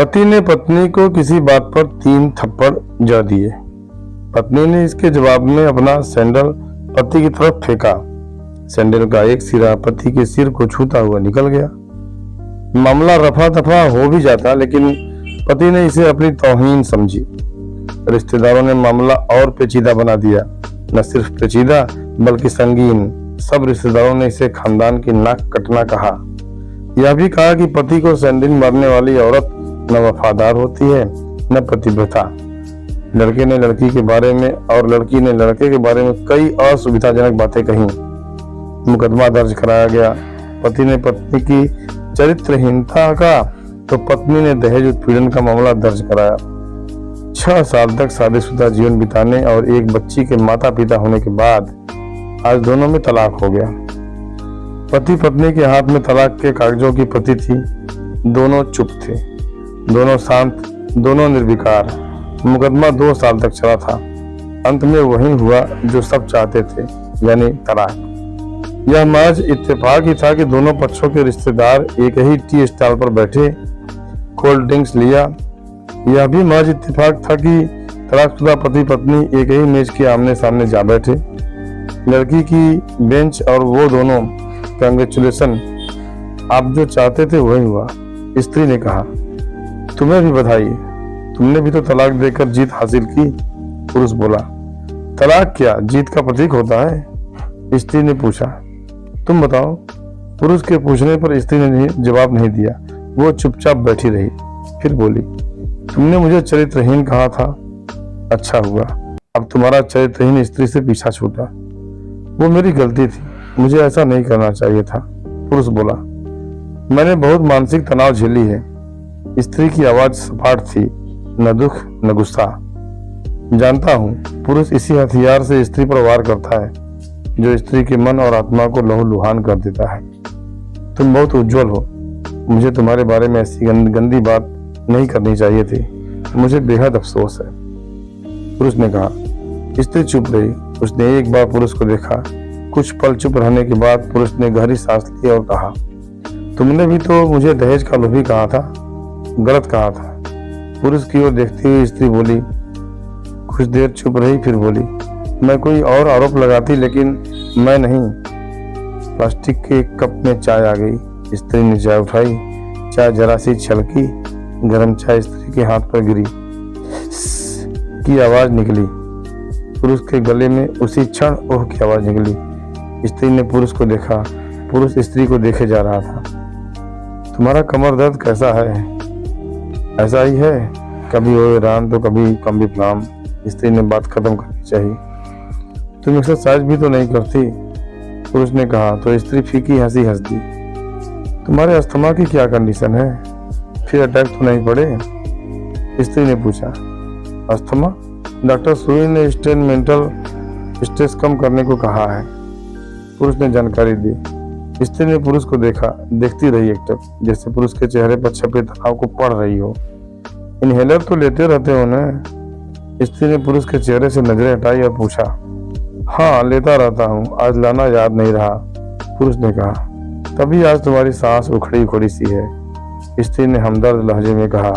पति ने पत्नी को किसी बात पर 3 थप्पड़ जड़ दिए। पत्नी ने इसके जवाब में अपना सैंडल पति की तरफ फेंका। सैंडल का एक सिरा पति के सिर को छूता हुआ निकल गया। मामला रफा दफा हो भी जाता, लेकिन पति ने इसे अपनी तौहीन समझी। रिश्तेदारों ने मामला और पेचीदा बना दिया। न सिर्फ पेचीदा बल्कि संगीन। सब रिश्तेदारों ने इसे खानदान की नाक कटना कहा। यह भी कहा कि पति को सैंडल मारने वाली औरत न वफादार होती है न पतिव्रता। लड़के ने लड़की के बारे में और लड़की ने लड़के के बारे में कई असुविधाजनक बातें कही। मुकदमा दर्ज कराया गया। पति ने पत्नी की चरित्रहीनता का तो पत्नी ने दहेज उत्पीड़न का मामला दर्ज कराया। 6 साल तक शादीशुदा जीवन बिताने और एक बच्ची के माता पिता होने के बाद आज दोनों में तलाक हो गया। पति पत्नी के हाथ में तलाक के कागजों की प्रति थी। दोनों चुप थे, दोनों शांत, दोनों निर्विकार। मुकदमा 2 साल तक चला था। अंत में वही हुआ जो सब चाहते थे, यानी तलाक। यह महज इत्तेफाक ही था कि दोनों पक्षों के रिश्तेदार एक ही टी स्टॉल पर बैठे, कोल्ड ड्रिंक्स लिया। यह भी महज इत्तेफाक था कि तलाकशुदा पति पत्नी एक ही मेज के आमने सामने जा बैठे। लड़की की बेंच और वो दोनों। कांग्रेचुलेशन, आप जो चाहते थे वही हुआ। स्त्री ने कहा, तुम्हें भी बधाई, तुमने भी तो तलाक देकर जीत हासिल की। पुरुष बोला, तलाक क्या जीत का प्रतीक होता है? स्त्री ने पूछा, तुम बताओ। पुरुष के पूछने पर स्त्री ने जवाब नहीं दिया। वो चुपचाप बैठी रही। फिर बोली, तुमने मुझे चरित्रहीन कहा था। अच्छा हुआ, अब तुम्हारा चरित्रहीन स्त्री से पीछा छूटा। वो मेरी गलती थी, मुझे ऐसा नहीं करना चाहिए था। पुरुष बोला, मैंने बहुत मानसिक तनाव झेली है। स्त्री की आवाज सपाट थी, न दुख न गुस्सा। जानता हूँ, पुरुष इसी हथियार से स्त्री पर वार करता है जो स्त्री के मन और आत्मा को लहूलुहान कर देता है। तुम बहुत उज्जवल हो, मुझे तुम्हारे बारे में ऐसी गंदी बात नहीं करनी चाहिए थी। मुझे बेहद अफसोस है। पुरुष ने कहा। स्त्री चुप रही। उसने एक बार पुरुष को देखा। कुछ पल चुप रहने के बाद पुरुष ने गहरी सांस ली और कहा, तुमने भी तो मुझे दहेज का लोभी कहा था। गलत कहा था। पुरुष की ओर देखती हुई स्त्री बोली। कुछ देर चुप रही, फिर बोली, मैं कोई और आरोप लगाती, लेकिन मैं नहीं। प्लास्टिक के कप में चाय आ गई। स्त्री ने चाय उठाई। चाय जरा सी छलकी। गर्म चाय स्त्री के हाथ पर गिरी। की आवाज निकली। पुरुष के गले में उसी क्षण ओह की आवाज निकली। स्त्री ने पुरुष को देखा। पुरुष स्त्री को देखे जा रहा था। तुम्हारा कमर दर्द कैसा है? ऐसा ही है, कभी ओएरान तो कभी कम विप्लाम। स्त्री ने बात खत्म करनी चाहिए। तुम एक्सरसाइज भी तो नहीं करती, पुरुष ने कहा। तो स्त्री फीकी हंसी हंस दी। तुम्हारे अस्थमा की क्या कंडीशन है? फिर अटैक तो नहीं पड़े? स्त्री ने पूछा। अस्थमा? डॉक्टर सुई ने स्टेन मेंटल स्ट्रेस कम करने को कहा है, पुरुष ने जानकारी दी। स्त्री ने पुरुष को देखा। देखती रही एकटक, जैसे पुरुष के चेहरे पर छपे तनाव को पढ़ रही हो। इनहेलर तो लेते रहते हो ना? स्त्री ने पुरुष के चेहरे से नजरें हटाई और पूछा। हाँ, लेता रहता हूँ, आज लाना याद नहीं रहा, पुरुष ने कहा। तभी आज तुम्हारी सांस उखड़ी उखड़ी सी है, स्त्री ने हमदर्द लहजे में कहा।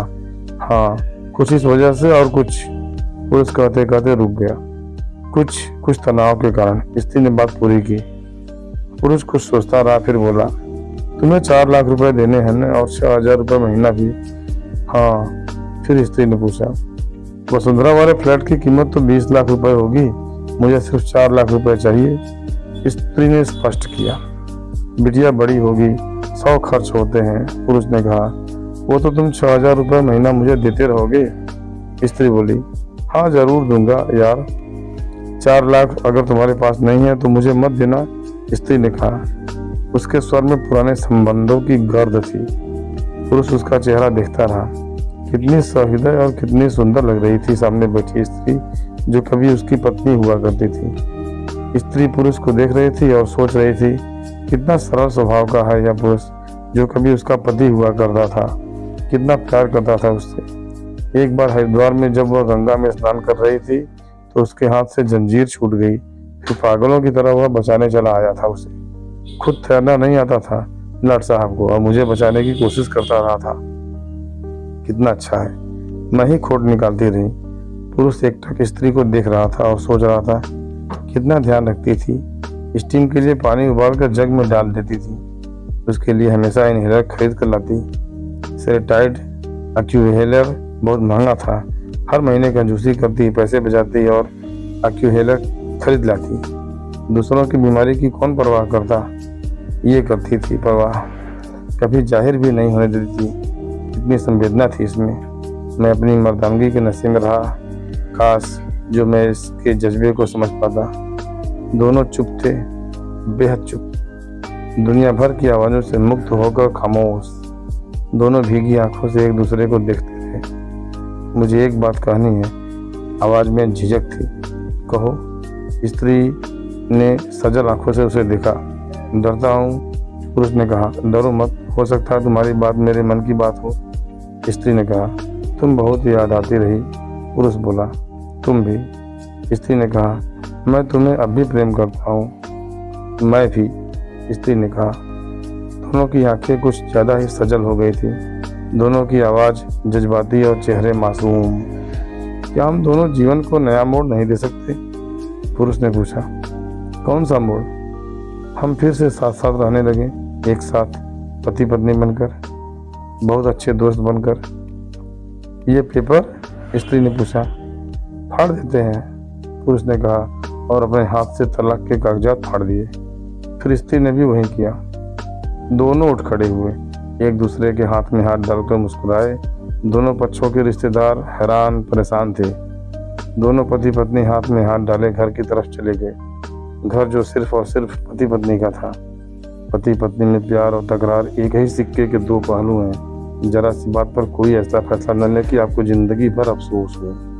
हाँ, कुछ इस वजह से और कुछ, पुरुष कहते कहते रुक गया। कुछ तनाव के कारण, स्त्री ने बात पूरी की। पुरुष कुछ सोचता रहा, फिर बोला, तुम्हें 4 लाख रुपए देने हैं ना, और 6,000 रुपये महीना भी? हाँ। फिर स्त्री ने पूछा, वसुंधरा वाले फ्लैट की कीमत तो 20 लाख रुपए होगी, मुझे सिर्फ 4 लाख रुपए चाहिए। स्त्री ने स्पष्ट किया। बिटिया बड़ी होगी, 100 खर्च होते हैं, पुरुष ने कहा। वो तो तुम 6,000 रुपये महीना मुझे देते रहोगे? स्त्री बोली, हाँ जरूर दूंगा यार। 4 लाख अगर तुम्हारे पास नहीं है तो मुझे मत देना, स्त्री ने कहा। उसके स्वर में पुराने संबंधों की गर्द थी। पुरुष उसका चेहरा देखता रहा। कितनी सहृदय और कितनी सुंदर लग रही थी सामने बैठी स्त्री, जो कभी उसकी पत्नी हुआ करती थी। स्त्री पुरुष को देख रही थी और सोच रही थी, कितना सरल स्वभाव का है यह पुरुष, जो कभी उसका पति हुआ करता था। कितना प्यार करता था उससे। एक बार हरिद्वार में जब वह गंगा में स्नान कर रही थी तो उसके हाथ से जंजीर छूट गई। फिर पागलों की तरह वह बचाने चला आया था उसे। खुद तैरना नहीं आता था लाट साहब को, और मुझे बचाने की कोशिश करता रहा था। कितना अच्छा है। मैं ही खोट निकालती रही। पुरुष एकटक स्त्री को देख रहा था और सोच रहा था कितना ध्यान रखती थी। स्टीम के लिए पानी उबाल कर जग में डाल देती थी। उसके लिए हमेशा इनहेलर खरीद कर लाती। सेरेटाइड एक्यूहेलर बहुत महंगा था। हर महीने कंजूसी करती, पैसे बचाती और एक्यूहेलर खरीद लाती। दूसरों की बीमारी की कौन परवाह करता, ये करती थी परवाह। कभी जाहिर भी नहीं होने देती थी। कितनी संवेदना थी इसमें। मैं अपनी मर्दानगी के नशे में रहा। काश जो मैं इसके जज्बे को समझ पाता। दोनों चुप थे, बेहद चुप, दुनिया भर की आवाज़ों से मुक्त होकर खामोश। दोनों भीगी आंखों से एक दूसरे को देखते थे। मुझे एक बात कहनी है, आवाज़ में झिझक थी। कहो। स्त्री ने सजल आंखों से उसे देखा। डरता हूँ, पुरुष ने कहा। डरो मत, हो सकता है तुम्हारी बात मेरे मन की बात हो। स्त्री ने कहा। तुम बहुत याद आती रही। पुरुष बोला। तुम भी। स्त्री ने कहा। मैं तुम्हें अब भी प्रेम करता हूँ। मैं भी, स्त्री ने कहा। दोनों की आंखें कुछ ज़्यादा ही सजल हो गई थी। दोनों की आवाज़ जज्बाती और चेहरे मासूम। क्या हम दोनों जीवन को नया मोड़ नहीं दे सकते? पुरुष ने पूछा। कौन सा मोड़? हम फिर से साथ साथ रहने लगे, एक साथ, पति पत्नी बनकर, बहुत अच्छे दोस्त बनकर। ये पेपर? स्त्री ने पूछा। फाड़ देते हैं, पुरुष ने कहा और अपने हाथ से तलाक के कागजात फाड़ दिए। फिर स्त्री ने भी वही किया। दोनों उठ खड़े हुए, एक दूसरे के हाथ में हाथ डालकर मुस्कुराए। दोनों पक्षों के रिश्तेदार हैरान परेशान थे। दोनों पति पत्नी हाथ में हाथ डाले घर की तरफ चले गए। घर जो सिर्फ और सिर्फ पति पत्नी का था। पति पत्नी में प्यार और तकरार एक ही सिक्के के दो पहलू हैं। जरा सी बात पर कोई ऐसा फैसला न ले कि आपको जिंदगी भर अफसोस हो।